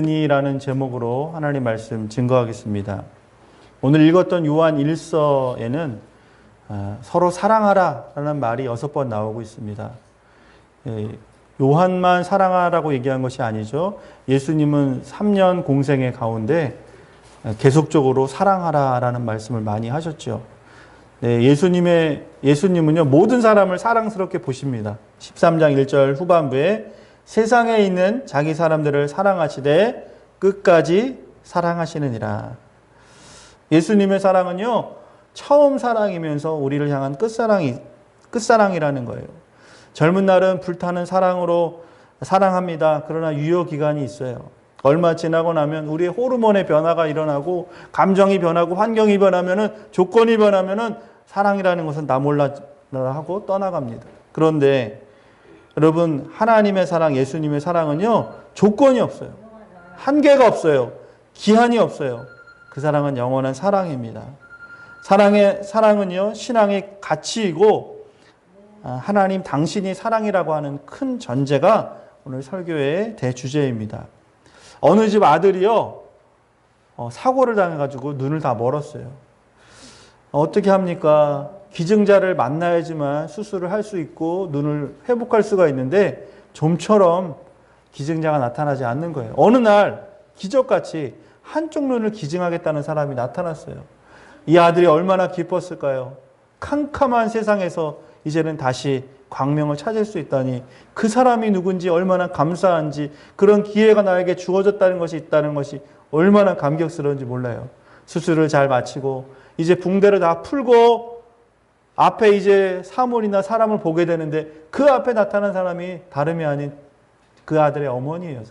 이라는 제목으로 하나님 말씀 증거하겠습니다. 오늘 읽었던 요한 1서에는 서로 사랑하라라는 말이 6번 나오고 있습니다. 요한만 사랑하라고 얘기한 것이 아니죠. 예수님은 3년 공생의 가운데 계속적으로 사랑하라라는 말씀을 많이 하셨죠. 네, 예수님은요, 모든 사람을 사랑스럽게 보십니다. 13장 1절 후반부에 세상에 있는 자기 사람들을 사랑하시되 끝까지 사랑하시느니라. 예수님의 사랑은요, 처음 사랑이면서 우리를 향한 끝사랑이라는 거예요. 젊은 날은 불타는 사랑으로 사랑합니다. 그러나 유효기간이 있어요. 얼마 지나고 나면 우리의 호르몬의 변화가 일어나고 감정이 변하고 환경이 변하면은 조건이 변하면은 사랑이라는 것은 나 몰라 하고 떠나갑니다. 그런데 여러분, 하나님의 사랑, 예수님의 사랑은요, 조건이 없어요. 한계가 없어요. 기한이 없어요. 그 사랑은 영원한 사랑입니다. 사랑은요, 신앙의 가치이고, 하나님 당신이 사랑이라고 하는 큰 전제가 오늘 설교의 대주제입니다. 어느 집 아들이요, 사고를 당해가지고 눈을 다 멀었어요. 어떻게 합니까? 기증자를 만나야지만 수술을 할 수 있고 눈을 회복할 수가 있는데 좀처럼 기증자가 나타나지 않는 거예요. 어느 날 기적같이 한쪽 눈을 기증하겠다는 사람이 나타났어요. 이 아들이 얼마나 기뻤을까요? 캄캄한 세상에서 이제는 다시 광명을 찾을 수 있다니, 그 사람이 누군지 얼마나 감사한지, 그런 기회가 나에게 주어졌다는 것이 있다는 것이 얼마나 감격스러운지 몰라요. 수술을 잘 마치고 이제 붕대를 다 풀고 앞에 이제 사물이나 사람을 보게 되는데 그 앞에 나타난 사람이 다름이 아닌 그 아들의 어머니예요.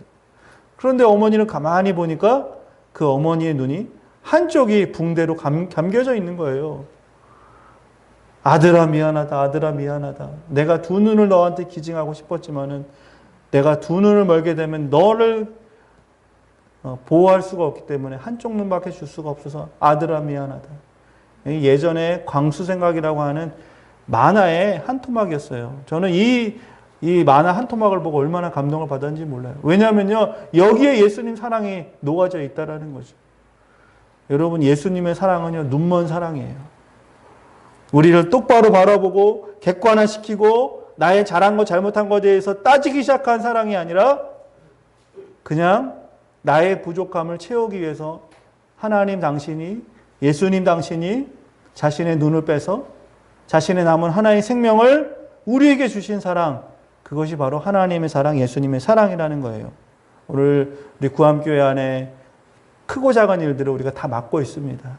그런데 어머니를 가만히 보니까 그 어머니의 눈이 한쪽이 붕대로 감겨져 있는 거예요. 아들아 미안하다, 아들아 미안하다. 내가 두 눈을 너한테 기증하고 싶었지만은 내가 두 눈을 멀게 되면 너를 보호할 수가 없기 때문에 한쪽 눈밖에 줄 수가 없어서 아들아 미안하다. 예전에 광수생각이라고 하는 만화의 한 토막이었어요. 저는 이 만화 한 토막을 보고 얼마나 감동을 받았는지 몰라요. 왜냐하면요, 여기에 예수님 사랑이 녹아져 있다라는 거죠. 여러분, 예수님의 사랑은요, 눈먼 사랑이에요. 우리를 똑바로 바라보고 객관화시키고 나의 잘한 것 잘못한 것에 대해서 따지기 시작한 사랑이 아니라 그냥 나의 부족함을 채우기 위해서 하나님 당신이, 예수님 당신이 자신의 눈을 빼서 자신의 남은 하나의 생명을 우리에게 주신 사랑, 그것이 바로 하나님의 사랑, 예수님의 사랑이라는 거예요. 오늘 우리 구암교회 안에 크고 작은 일들을 우리가 다 맡고 있습니다.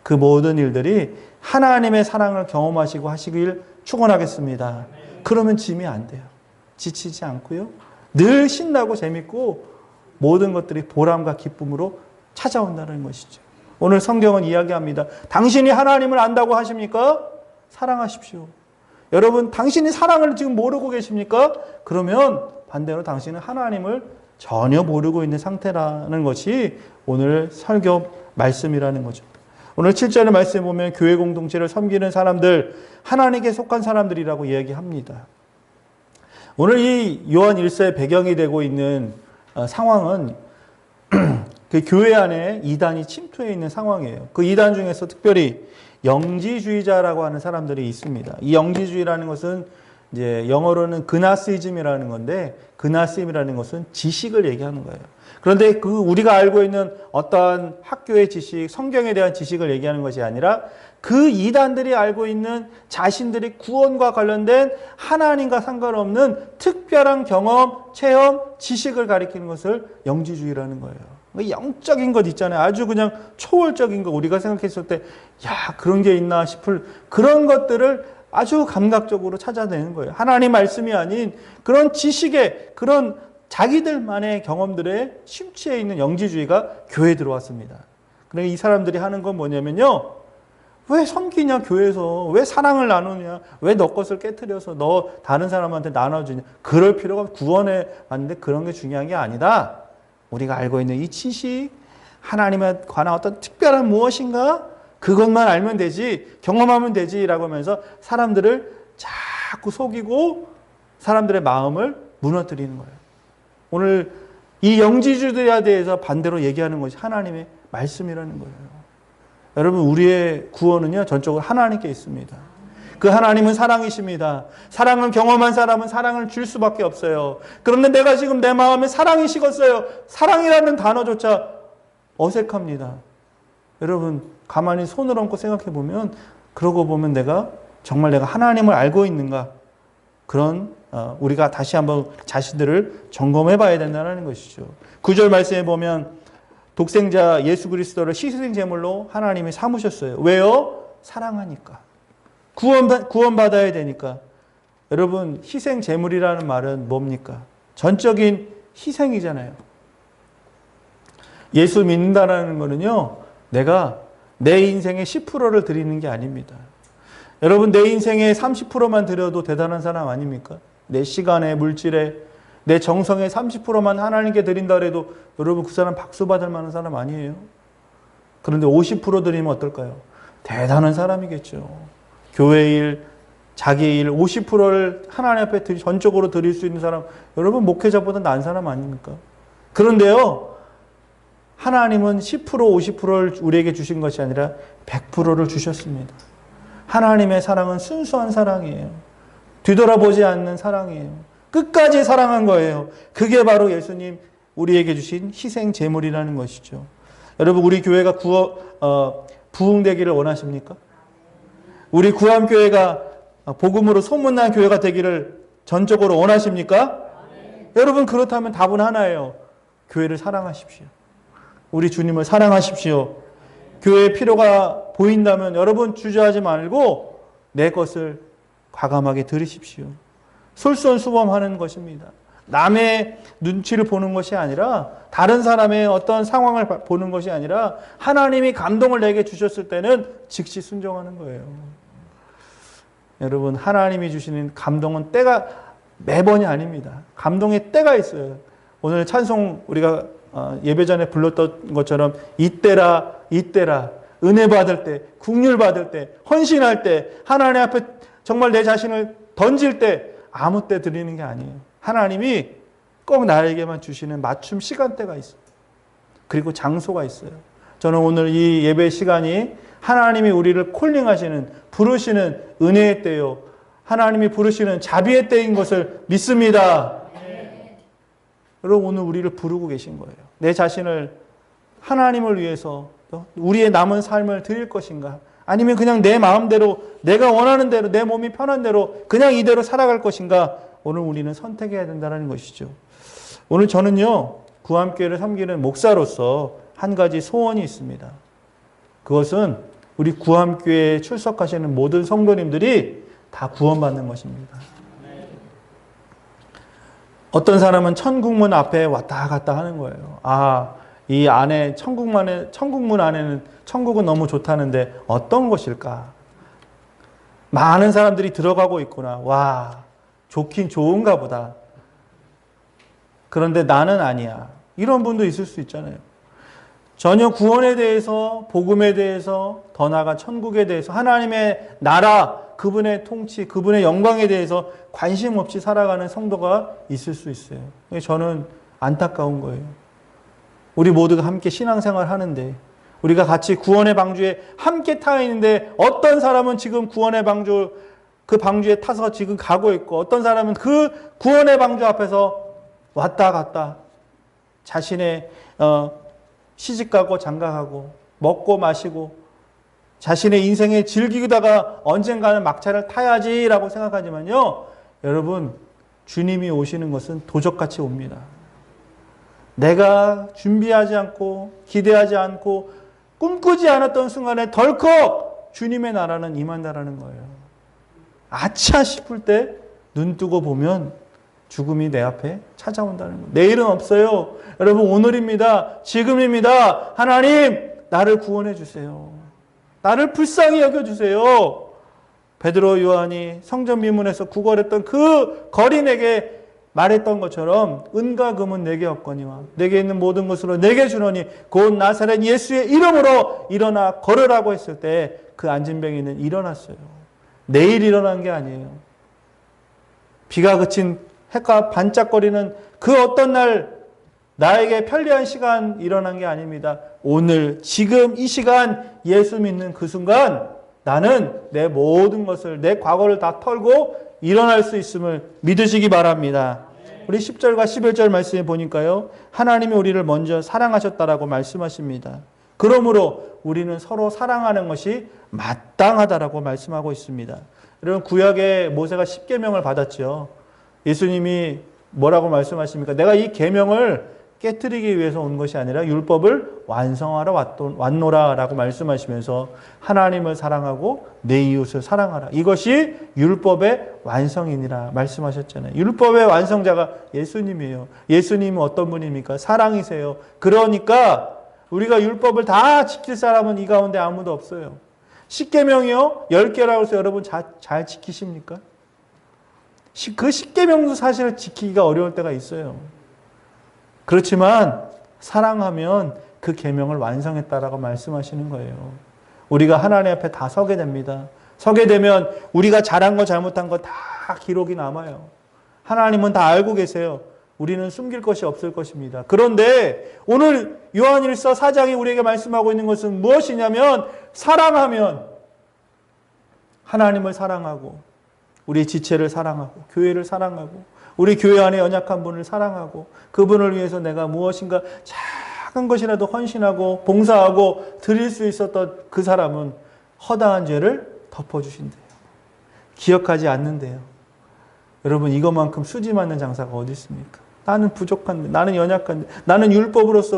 그 모든 일들이 하나님의 사랑을 경험하시고 하시길 축원하겠습니다. 그러면 짐이 안 돼요. 지치지 않고요. 늘 신나고 재밌고 모든 것들이 보람과 기쁨으로 찾아온다는 것이죠. 오늘 성경은 이야기합니다. 당신이 하나님을 안다고 하십니까? 사랑하십시오. 여러분, 당신이 사랑을 지금 모르고 계십니까? 그러면 반대로 당신은 하나님을 전혀 모르고 있는 상태라는 것이 오늘 설교 말씀이라는 거죠. 오늘 7절의 말씀에 보면 교회 공동체를 섬기는 사람들, 하나님께 속한 사람들이라고 이야기합니다. 오늘 이 요한 1서의 배경이 되고 있는 상황은 그 교회 안에 이단이 침투해 있는 상황이에요. 그 이단 중에서 특별히 영지주의자라고 하는 사람들이 있습니다. 이 영지주의라는 것은 이제 영어로는 그나시즘이라는 건데, 그나시즘이라는 것은 지식을 얘기하는 거예요. 그런데 그 우리가 알고 있는 어떠한 학교의 지식, 성경에 대한 지식을 얘기하는 것이 아니라 그 이단들이 알고 있는 자신들이 구원과 관련된 하나님과 상관없는 특별한 경험, 체험, 지식을 가리키는 것을 영지주의라는 거예요. 영적인 것 있잖아요. 아주 그냥 초월적인 거, 우리가 생각했을 때 야, 그런 게 있나 싶을 그런 것들을 아주 감각적으로 찾아내는 거예요. 하나님 말씀이 아닌 그런 지식의, 그런 자기들만의 경험들에 심취해 있는 영지주의가 교회에 들어왔습니다. 그러니까 이 사람들이 하는 건 뭐냐면요, 왜 섬기냐, 교회에서 왜 사랑을 나누냐, 왜 너 것을 깨트려서 너 다른 사람한테 나눠주냐, 그럴 필요가, 구원에 왔는데 그런 게 중요한 게 아니다. 우리가 알고 있는 이 지식, 하나님에 관한 어떤 특별한 무엇인가, 그것만 알면 되지, 경험하면 되지라고 하면서 사람들을 자꾸 속이고 사람들의 마음을 무너뜨리는 거예요. 오늘 이 영지주들에 대해서 반대로 얘기하는 것이 하나님의 말씀이라는 거예요. 여러분, 우리의 구원은요, 전적으로 하나님께 있습니다. 그 하나님은 사랑이십니다. 사랑을 경험한 사람은 사랑을 줄 수밖에 없어요. 그런데 내가 지금 내 마음에 사랑이 식었어요. 사랑이라는 단어조차 어색합니다. 여러분, 가만히 손을 얹고 생각해 보면, 그러고 보면 정말 내가 하나님을 알고 있는가? 그런 우리가 다시 한번 자신들을 점검해 봐야 된다는 것이죠. 9절 말씀에 보면 독생자 예수 그리스도를 희생 제물로 하나님이 삼으셨어요. 왜요? 사랑하니까. 구원받아야 되니까. 여러분, 희생 제물이라는 말은 뭡니까? 전적인 희생이잖아요. 예수 믿는다라는 거는요, 내가 내 인생의 10%를 드리는 게 아닙니다. 여러분, 내 인생의 30%만 드려도 대단한 사람 아닙니까? 내 시간에, 물질에, 내 정성의 30%만 하나님께 드린다 해도 여러분, 그 사람 박수 받을 만한 사람 아니에요? 그런데 50% 드리면 어떨까요? 대단한 사람이겠죠. 교회 일, 자기 일 50%를 하나님 앞에 전적으로 드릴 수 있는 사람, 여러분, 목회자보다 나은 사람 아닙니까? 그런데요, 하나님은 10%, 50%를 우리에게 주신 것이 아니라 100%를 주셨습니다. 하나님의 사랑은 순수한 사랑이에요. 뒤돌아보지 않는 사랑이에요. 끝까지 사랑한 거예요. 그게 바로 예수님 우리에게 주신 희생 제물이라는 것이죠. 여러분, 우리 교회가 부흥되기를 원하십니까? 우리 구암교회가 복음으로 소문난 교회가 되기를 전적으로 원하십니까? 여러분, 그렇다면 답은 하나예요. 교회를 사랑하십시오. 우리 주님을 사랑하십시오. 교회의 필요가 보인다면 여러분, 주저하지 말고 내 것을 과감하게 드리십시오. 솔선수범하는 것입니다. 남의 눈치를 보는 것이 아니라, 다른 사람의 어떤 상황을 보는 것이 아니라, 하나님이 감동을 내게 주셨을 때는 즉시 순종하는 거예요. 여러분, 하나님이 주시는 감동은 때가 매번이 아닙니다. 감동의 때가 있어요. 오늘 찬송 우리가 예배 전에 불렀던 것처럼 이때라 은혜 받을 때, 긍휼 받을 때, 헌신할 때, 하나님 앞에 정말 내 자신을 던질 때, 아무 때 드리는 게 아니에요. 하나님이 꼭 나에게만 주시는 맞춤 시간대가 있어요. 그리고 장소가 있어요. 저는 오늘 이 예배 시간이 하나님이 우리를 콜링하시는, 부르시는 은혜의 때요, 하나님이 부르시는 자비의 때인 것을 믿습니다. 여러분, 오늘 우리를 부르고 계신 거예요. 내 자신을 하나님을 위해서 우리의 남은 삶을 드릴 것인가? 아니면 그냥 내 마음대로, 내가 원하는 대로, 내 몸이 편한 대로 그냥 이대로 살아갈 것인가? 오늘 우리는 선택해야 된다는 것이죠. 오늘 저는요, 구암교회를 섬기는 목사로서 한 가지 소원이 있습니다. 그것은 우리 구암교회에 출석하시는 모든 성도님들이 다 구원받는 것입니다. 어떤 사람은 천국문 앞에 왔다 갔다 하는 거예요. 이 안에 천국문 안에는 천국은 너무 좋다는데 어떤 것일까? 많은 사람들이 들어가고 있구나. 와, 좋긴 좋은가 보다. 그런데 나는 아니야. 이런 분도 있을 수 있잖아요. 전혀 구원에 대해서, 복음에 대해서, 더 나아가 천국에 대해서, 하나님의 나라, 그분의 통치, 그분의 영광에 대해서 관심 없이 살아가는 성도가 있을 수 있어요. 저는 안타까운 거예요. 우리 모두가 함께 신앙생활 하는데, 우리가 같이 구원의 방주에 함께 타 있는데, 어떤 사람은 지금 구원의 방주, 그 방주에 타서 지금 가고 있고, 어떤 사람은 그 구원의 방주 앞에서 왔다 갔다 자신의 시집가고 장가가고 먹고 마시고 자신의 인생에 즐기다가 언젠가는 막차를 타야지라고 생각하지만요, 여러분, 주님이 오시는 것은 도적같이 옵니다. 내가 준비하지 않고 기대하지 않고 꿈꾸지 않았던 순간에 덜컥 주님의 나라는 임한다라는 거예요. 아차 싶을 때 눈 뜨고 보면 죽음이 내 앞에 찾아온다는 거예요. 내일은 없어요. 여러분, 오늘입니다. 지금입니다. 하나님, 나를 구원해 주세요. 나를 불쌍히 여겨주세요. 베드로 요한이 성전 미문에서 구걸했던 그 거린에게 말했던 것처럼 은과 금은 내게 없거니와 내게 있는 모든 것으로 내게 주노니 곧 나사렛 예수의 이름으로 일어나 걸으라고 했을 때 그 안진뱅이는 일어났어요. 내일 일어난 게 아니에요. 비가 그친 해가 반짝거리는 그 어떤 날 나에게 편리한 시간 일어난 게 아닙니다. 오늘 지금 이 시간 예수 믿는 그 순간 나는 내 모든 것을 내 과거를 다 털고 일어날 수 있음을 믿으시기 바랍니다. 우리 10절과 11절 말씀에 보니까요. 하나님이 우리를 먼저 사랑하셨다라고 말씀하십니다. 그러므로 우리는 서로 사랑하는 것이 마땅하다라고 말씀하고 있습니다. 여러분 구약에 모세가 10계명을 받았죠. 예수님이 뭐라고 말씀하십니까? 내가 이 계명을 깨뜨리기 위해서 온 것이 아니라 율법을 완성하러 왔노라라고 말씀하시면서 하나님을 사랑하고 내 이웃을 사랑하라. 이것이 율법의 완성이니라 말씀하셨잖아요. 율법의 완성자가 예수님이에요. 예수님은 어떤 분입니까? 사랑이세요. 그러니까 우리가 율법을 다 지킬 사람은 이 가운데 아무도 없어요. 10계명이요? 10개라고 해서 여러분 잘 지키십니까? 그 10계명도 사실 지키기가 어려울 때가 있어요. 그렇지만 사랑하면 그 계명을 완성했다라고 말씀하시는 거예요. 우리가 하나님 앞에 다 서게 됩니다. 서게 되면 우리가 잘한 거 잘못한 거 다 기록이 남아요. 하나님은 다 알고 계세요. 우리는 숨길 것이 없을 것입니다. 그런데 오늘 요한일서 4장이 우리에게 말씀하고 있는 것은 무엇이냐면 사랑하면 하나님을 사랑하고 우리 지체를 사랑하고 교회를 사랑하고 우리 교회 안에 연약한 분을 사랑하고 그분을 위해서 내가 무엇인가 작은 것이라도 헌신하고 봉사하고 드릴 수 있었던 그 사람은 허다한 죄를 덮어주신대요. 기억하지 않는데요. 여러분 이것만큼 수지 맞는 장사가 어디 있습니까? 나는 부족한데, 나는 연약한데, 나는 율법으로서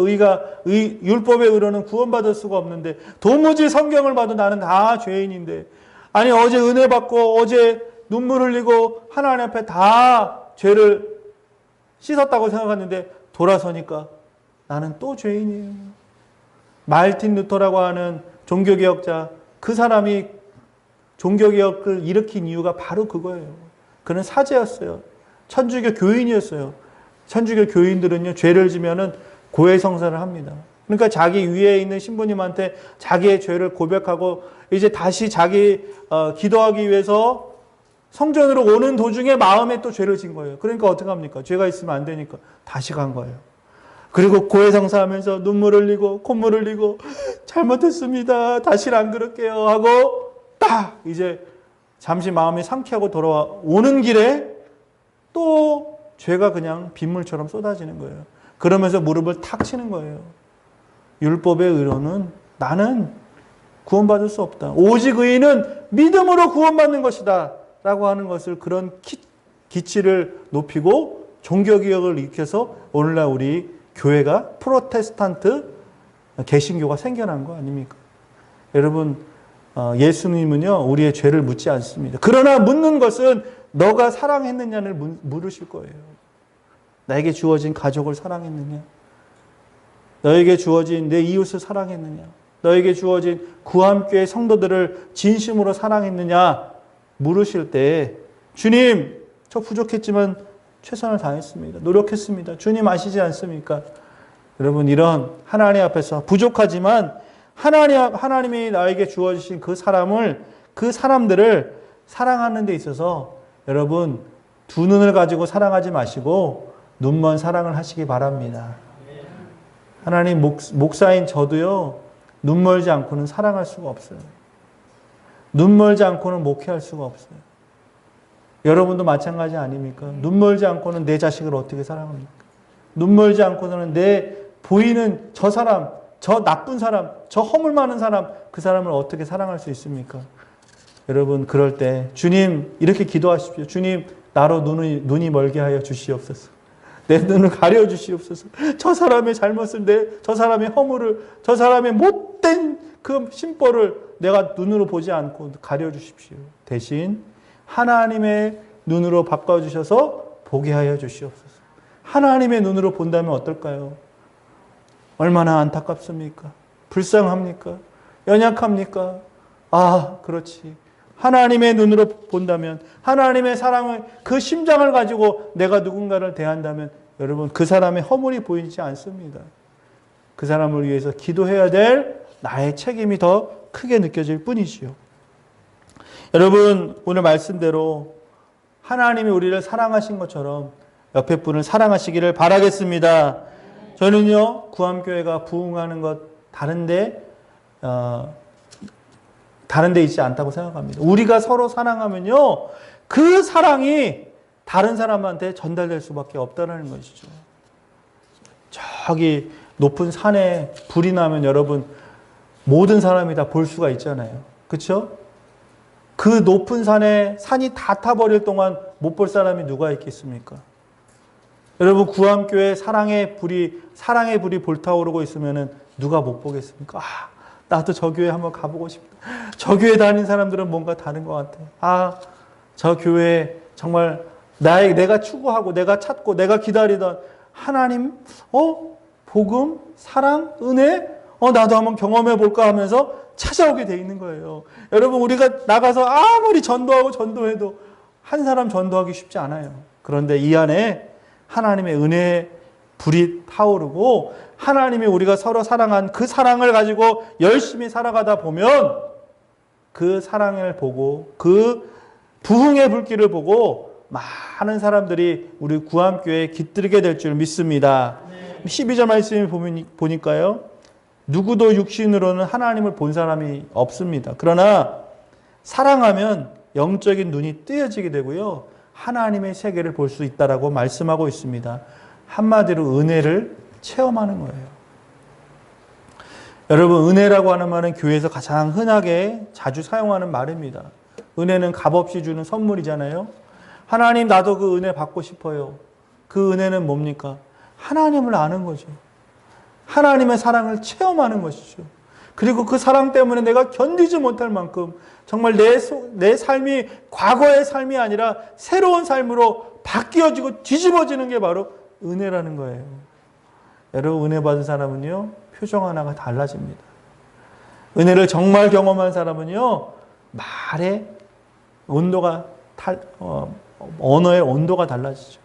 율법의 의로는 구원받을 수가 없는데 도무지 성경을 봐도 나는 다 죄인인데 아니 어제 은혜 받고 어제 눈물 흘리고 하나님 앞에 다 죄를 씻었다고 생각했는데 돌아서니까 나는 또 죄인이에요. 마르틴 루터라고 하는 종교개혁자, 그 사람이 종교개혁을 일으킨 이유가 바로 그거예요. 그는 사제였어요. 천주교 교인이었어요. 천주교 교인들은요, 죄를 지면은 고해성사를 합니다. 그러니까 자기 위에 있는 신부님한테 자기의 죄를 고백하고 이제 다시 자기 기도하기 위해서 성전으로 오는 도중에 마음에 또 죄를 진 거예요. 그러니까 어떻게 합니까? 죄가 있으면 안 되니까 다시 간 거예요. 그리고 고해성사하면서 눈물 흘리고 콧물 흘리고 잘못했습니다. 다시는 안 그럴게요 하고 딱 이제 잠시 마음이 상쾌하고 돌아오는 길에 또 죄가 그냥 빗물처럼 쏟아지는 거예요. 그러면서 무릎을 탁 치는 거예요. 율법의 의로는 나는 구원받을 수 없다. 오직 의인은 믿음으로 구원받는 것이다. 라고 하는 것을 그런 기치를 높이고 종교개혁을 일으켜서 오늘날 우리 교회가 프로테스탄트 개신교가 생겨난 거 아닙니까? 여러분 예수님은요 우리의 죄를 묻지 않습니다. 그러나 묻는 것은 너가 사랑했느냐를 물으실 거예요. 나에게 주어진 가족을 사랑했느냐? 너에게 주어진 내 이웃을 사랑했느냐? 너에게 주어진 구함교회 성도들을 진심으로 사랑했느냐? 물으실 때 주님 저 부족했지만 최선을 다했습니다. 노력했습니다. 주님 아시지 않습니까? 여러분 이런 하나님 앞에서 부족하지만 하나님이 나에게 주어주신 그 사람들을 사랑하는 데 있어서 여러분 두 눈을 가지고 사랑하지 마시고 눈먼 사랑을 하시기 바랍니다. 하나님 목사인 저도요 눈 멀지 않고는 사랑할 수가 없어요. 눈 멀지 않고는 목회할 수가 없어요. 여러분도 마찬가지 아닙니까? 눈 멀지 않고는 내 자식을 어떻게 사랑합니까? 눈 멀지 않고는 내 보이는 저 사람, 저 나쁜 사람, 저 허물 많은 사람, 그 사람을 어떻게 사랑할 수 있습니까? 여러분 그럴 때 주님 이렇게 기도하십시오. 주님 나로 눈이 멀게 하여 주시옵소서. 내 눈을 가려 주시옵소서. 저 사람의 잘못을 저 사람의 허물을 저 사람의 못된 그 심벌을 내가 눈으로 보지 않고 가려 주십시오. 대신 하나님의 눈으로 바꿔주셔서 보게 하여 주시옵소서. 하나님의 눈으로 본다면 어떨까요? 얼마나 안타깝습니까? 불쌍합니까? 연약합니까? 아, 그렇지. 하나님의 눈으로 본다면, 하나님의 사랑을, 그 심장을 가지고 내가 누군가를 대한다면 여러분 그 사람의 허물이 보이지 않습니다. 그 사람을 위해서 기도해야 될 나의 책임이 더 크게 느껴질 뿐이지요. 여러분 오늘 말씀대로 하나님이 우리를 사랑하신 것처럼 옆에 분을 사랑하시기를 바라겠습니다. 저는요, 구암교회가 부흥하는 것 다른데 있지 않다고 생각합니다. 우리가 서로 사랑하면요, 그 사랑이 다른 사람한테 전달될 수밖에 없다는 것이죠. 저기 높은 산에 불이 나면 여러분, 모든 사람이 다 볼 수가 있잖아요. 그렇죠? 그 높은 산에 산이 다 타버릴 동안 못 볼 사람이 누가 있겠습니까? 여러분, 구암교회 사랑의 불이 불타오르고 있으면 누가 못 보겠습니까? 나도 저 교회 한번 가보고 싶다. 저 교회 다니는 사람들은 뭔가 다른 것 같아. 저 교회 정말 내가 추구하고 내가 찾고 내가 기다리던 하나님, 복음, 사랑, 은혜, 나도 한번 경험해 볼까 하면서 찾아오게 돼 있는 거예요. 여러분, 우리가 나가서 아무리 전도해도 한 사람 전도하기 쉽지 않아요. 그런데 이 안에 하나님의 은혜의 불이 타오르고 하나님이 우리가 서로 사랑한 그 사랑을 가지고 열심히 살아가다 보면 그 사랑을 보고 그 부흥의 불길을 보고 많은 사람들이 우리 구암교회에 깃들게 될 줄 믿습니다. 12절 말씀을 보니까요. 누구도 육신으로는 하나님을 본 사람이 없습니다. 그러나 사랑하면 영적인 눈이 뜨여지게 되고요. 하나님의 세계를 볼 수 있다라고 말씀하고 있습니다. 한마디로 은혜를 체험하는 거예요. 여러분, 은혜라고 하는 말은 교회에서 가장 흔하게 자주 사용하는 말입니다. 은혜는 값없이 주는 선물이잖아요. 하나님, 나도 그 은혜 받고 싶어요. 그 은혜는 뭡니까? 하나님을 아는 거죠. 하나님의 사랑을 체험하는 것이죠. 그리고 그 사랑 때문에 내가 견디지 못할 만큼 정말 내 삶이 과거의 삶이 아니라 새로운 삶으로 바뀌어지고 뒤집어지는 게 바로 은혜라는 거예요. 여러분, 은혜 받은 사람은요, 표정 하나가 달라집니다. 은혜를 정말 경험한 사람은요, 말의 온도가 언어의 온도가 달라지죠.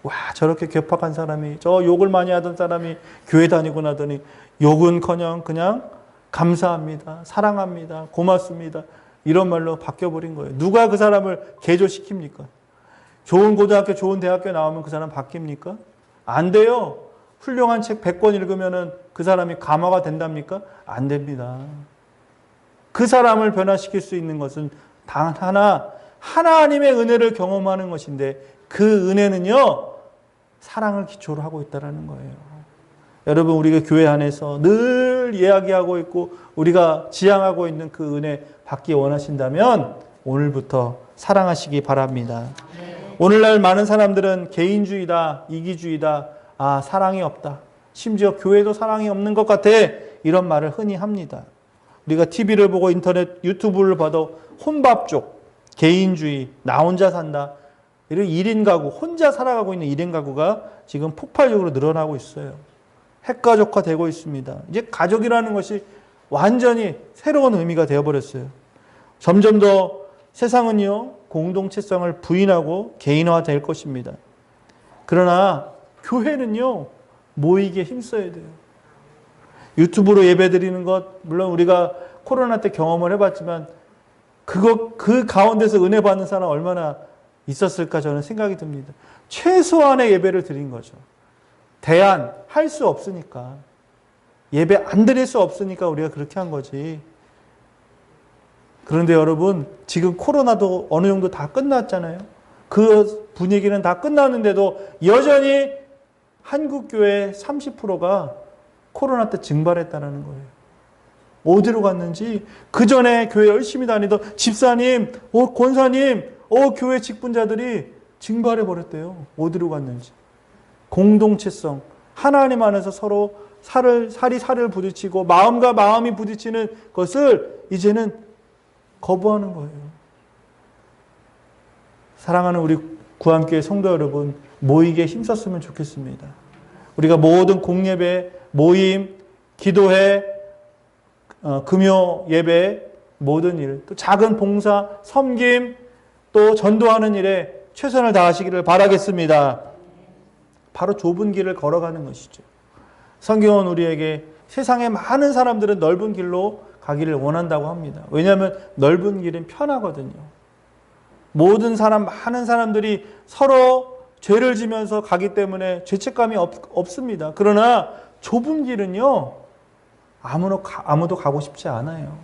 와, 저렇게 괴팍한 사람이, 저 욕을 많이 하던 사람이 교회 다니고 나더니 욕은커녕 그냥 감사합니다, 사랑합니다, 고맙습니다, 이런 말로 바뀌어버린 거예요. 누가 그 사람을 개조시킵니까? 좋은 고등학교, 좋은 대학교 나오면 그 사람 바뀝니까? 안 돼요. 훌륭한 책 100권 읽으면 그 사람이 감화가 된답니까? 안 됩니다. 그 사람을 변화시킬 수 있는 것은 단 하나, 하나님의 은혜를 경험하는 것인데, 그 은혜는요, 사랑을 기초로 하고 있다는 거예요. 여러분, 우리가 교회 안에서 늘 이야기하고 있고 우리가 지향하고 있는 그 은혜 받기 원하신다면 오늘부터 사랑하시기 바랍니다. 오늘날 많은 사람들은 개인주의다, 이기주의다, 사랑이 없다, 심지어 교회도 사랑이 없는 것 같아, 이런 말을 흔히 합니다. 우리가 TV를 보고 인터넷, 유튜브를 봐도 혼밥족, 개인주의, 나 혼자 산다, 이런 1인 가구, 혼자 살아가고 있는 1인 가구가 지금 폭발적으로 늘어나고 있어요. 핵가족화 되고 있습니다. 이제 가족이라는 것이 완전히 새로운 의미가 되어버렸어요. 점점 더 세상은요, 공동체성을 부인하고 개인화 될 것입니다. 그러나 교회는요, 모이기에 힘써야 돼요. 유튜브로 예배 드리는 것, 물론 우리가 코로나 때 경험을 해봤지만 그 가운데서 은혜 받는 사람 얼마나 있었을까 저는 생각이 듭니다. 최소한의 예배를 드린 거죠. 할 수 없으니까, 예배 안 드릴 수 없으니까 우리가 그렇게 한 거지. 그런데 여러분, 지금 코로나도 어느 정도 다 끝났잖아요. 그 분위기는 다 끝났는데도 여전히 한국교회 30%가 코로나 때 증발했다는 거예요. 어디로 갔는지, 그 전에 교회 열심히 다니던 집사님, 권사님, 교회 직분자들이 증발해버렸대요. 어디로 갔는지. 공동체성, 하나님 안에서 서로 살이 부딪히고 마음과 마음이 부딪히는 것을 이제는 거부하는 거예요. 사랑하는 우리 구암교회 성도 여러분, 모이기에 힘썼으면 좋겠습니다. 우리가 모든 공예배, 모임, 기도회, 금요 예배, 모든 일, 또 작은 봉사, 섬김, 또 전도하는 일에 최선을 다하시기를 바라겠습니다. 바로 좁은 길을 걸어가는 것이죠. 성경은 우리에게 세상의 많은 사람들은 넓은 길로 가기를 원한다고 합니다. 왜냐하면 넓은 길은 편하거든요. 많은 사람들이 서로 죄를 지면서 가기 때문에 죄책감이 없습니다. 그러나 좁은 길은요, 아무도 가고 싶지 않아요.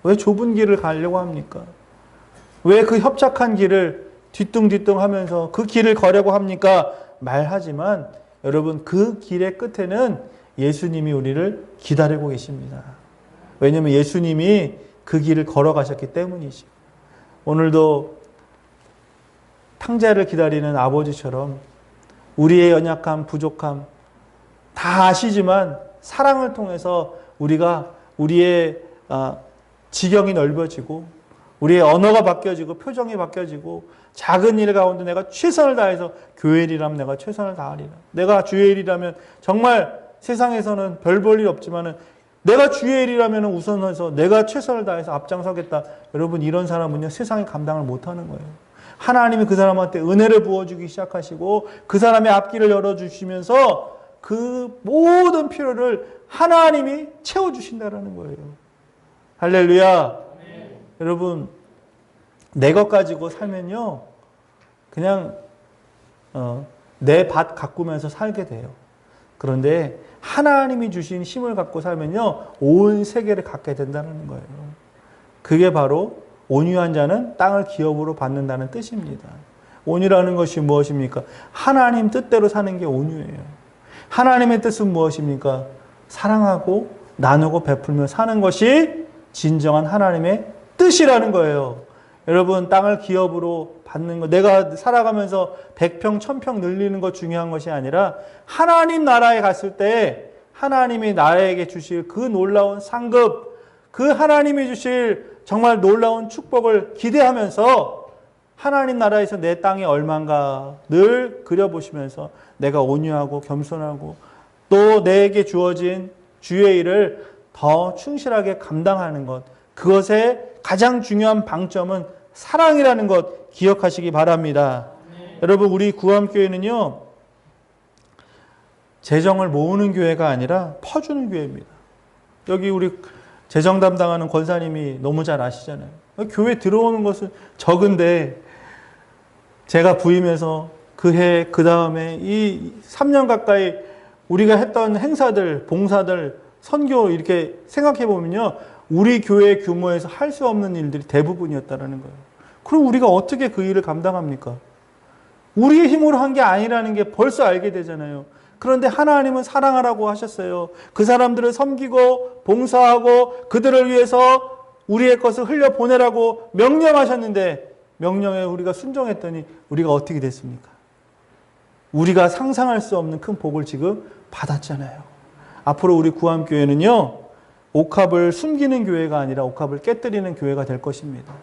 왜 좁은 길을 가려고 합니까? 왜 그 협착한 길을 뒤뚱뒤뚱 하면서 그 길을 가려고 합니까? 말하지만 여러분, 그 길의 끝에는 예수님이 우리를 기다리고 계십니다. 왜냐하면 예수님이 그 길을 걸어가셨기 때문이죠. 오늘도 탕자를 기다리는 아버지처럼 우리의 연약함, 부족함 다 아시지만 사랑을 통해서 우리가 우리의 지경이 넓어지고 우리의 언어가 바뀌어지고 표정이 바뀌어지고 작은 일 가운데 내가 최선을 다해서 교회 일이라면 내가 최선을 다하리라. 내가 주의 일이라면 정말 세상에서는 별 볼 일 없지만은 내가 주의 일이라면 우선해서 내가 최선을 다해서 앞장서겠다. 여러분, 이런 사람은요, 세상이 감당을 못하는 거예요. 하나님이 그 사람한테 은혜를 부어주기 시작하시고 그 사람의 앞길을 열어주시면서 그 모든 필요를 하나님이 채워주신다는 거예요. 할렐루야. 네. 여러분, 내 것 가지고 살면요, 그냥 내 밭 가꾸면서 살게 돼요. 그런데 하나님이 주신 힘을 갖고 살면요, 온 세계를 갖게 된다는 거예요. 그게 바로 온유한 자는 땅을 기업으로 받는다는 뜻입니다. 온유라는 것이 무엇입니까? 하나님 뜻대로 사는 게 온유예요. 하나님의 뜻은 무엇입니까? 사랑하고 나누고 베풀며 사는 것이 진정한 하나님의 뜻이라는 거예요. 여러분, 땅을 기업으로 받는 것, 내가 살아가면서 100평, 1000평 늘리는 것 중요한 것이 아니라 하나님 나라에 갔을 때 하나님이 나에게 주실 그 놀라운 상급, 그 하나님이 주실 정말 놀라운 축복을 기대하면서 하나님 나라에서 내 땅이 얼마인가 늘 그려보시면서 내가 온유하고 겸손하고 또 내게 주어진 주의 일을 더 충실하게 감당하는 것, 그것의 가장 중요한 방점은 사랑이라는 것 기억하시기 바랍니다. 네. 여러분, 우리 구암교회는요, 재정을 모으는 교회가 아니라 퍼주는 교회입니다. 여기 우리 재정 담당하는 권사님이 너무 잘 아시잖아요. 교회 들어오는 것은 적은데 제가 부임해서 그 해, 그 다음에 이 3년 가까이 우리가 했던 행사들, 봉사들, 선교 이렇게 생각해 보면요, 우리 교회 규모에서 할 수 없는 일들이 대부분이었다는 거예요. 그럼 우리가 어떻게 그 일을 감당합니까? 우리의 힘으로 한 게 아니라는 게 벌써 알게 되잖아요. 그런데 하나님은 사랑하라고 하셨어요. 그 사람들을 섬기고 봉사하고 그들을 위해서 우리의 것을 흘려보내라고 명령하셨는데 명령에 우리가 순종했더니 우리가 어떻게 됐습니까? 우리가 상상할 수 없는 큰 복을 지금 받았잖아요. 앞으로 우리 구암교회는요, 옥합을 숨기는 교회가 아니라 옥합을 깨뜨리는 교회가 될 것입니다.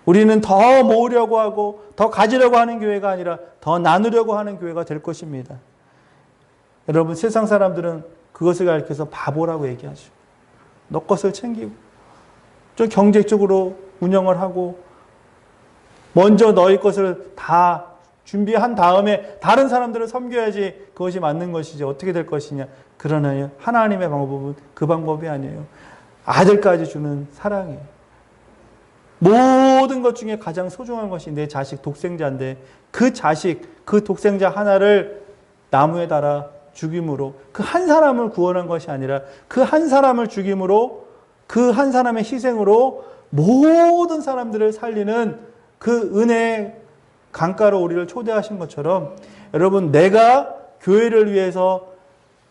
우리는 더 모으려고 하고 더 가지려고 하는 교회가 아니라 더 나누려고 하는 교회가 될 것입니다. 여러분, 세상 사람들은 그것을 가리켜서 바보라고 얘기하죠. 너 것을 챙기고 좀 경제적으로 운영을 하고 먼저 너희 것을 다 준비한 다음에 다른 사람들을 섬겨야지 그것이 맞는 것이지 어떻게 될 것이냐. 그러나 하나님의 방법은 그 방법이 아니에요. 아들까지 주는 사랑이에요. 모든 것 중에 가장 소중한 것이 내 자식, 독생자인데 그 자식, 그 독생자 하나를 나무에 달아 죽임으로 그 한 사람을 구원한 것이 아니라 그 한 사람을 죽임으로 그 한 사람의 희생으로 모든 사람들을 살리는 그 은혜의 강가로 우리를 초대하신 것처럼 여러분, 내가 교회를 위해서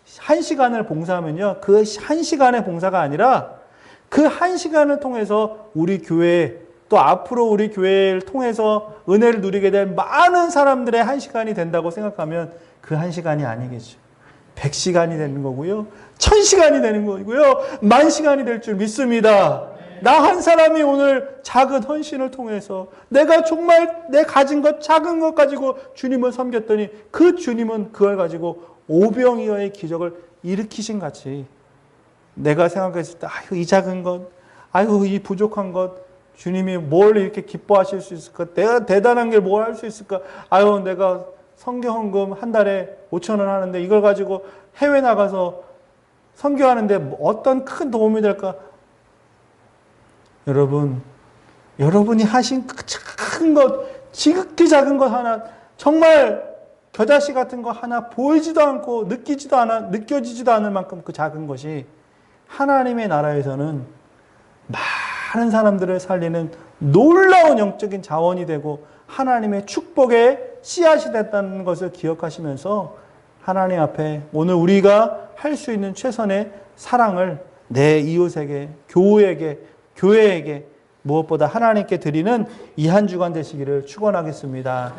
1시간을 봉사하면요, 그 1시간의 봉사가 아니라 그 1시간을 통해서 우리 교회 또 앞으로 우리 교회를 통해서 은혜를 누리게 될 많은 사람들의 1시간이 된다고 생각하면 그 1시간이 아니겠죠. 100시간이 되는 거고요. 1000시간이 되는 거고요. 10,000시간이 될 줄 믿습니다. 나 한 사람이 오늘 작은 헌신을 통해서 내가 정말 내 가진 것, 작은 것 가지고 주님을 섬겼더니 그 주님은 그걸 가지고 오병이어의 기적을 일으키신 같이 내가 생각했을 때 아유, 이 작은 것, 아유, 이 부족한 것, 주님이 뭘 이렇게 기뻐하실 수 있을까? 내가 대단한 게 뭘 할 수 있을까? 아유, 내가 선교헌금 한 달에 5,000원 하는데 이걸 가지고 해외 나가서 선교하는데 어떤 큰 도움이 될까? 여러분, 여러분이 하신 그 작은 것, 지극히 작은 것 하나 정말 겨자씨 같은 거 하나 보이지도 않고 느껴지지도 않을 만큼 그 작은 것이 하나님의 나라에서는 많은 사람들을 살리는 놀라운 영적인 자원이 되고 하나님의 축복의 씨앗이 됐다는 것을 기억하시면서 하나님 앞에 오늘 우리가 할 수 있는 최선의 사랑을 내 이웃에게, 교회에게 무엇보다 하나님께 드리는 이 한 주간 되시기를 축원하겠습니다.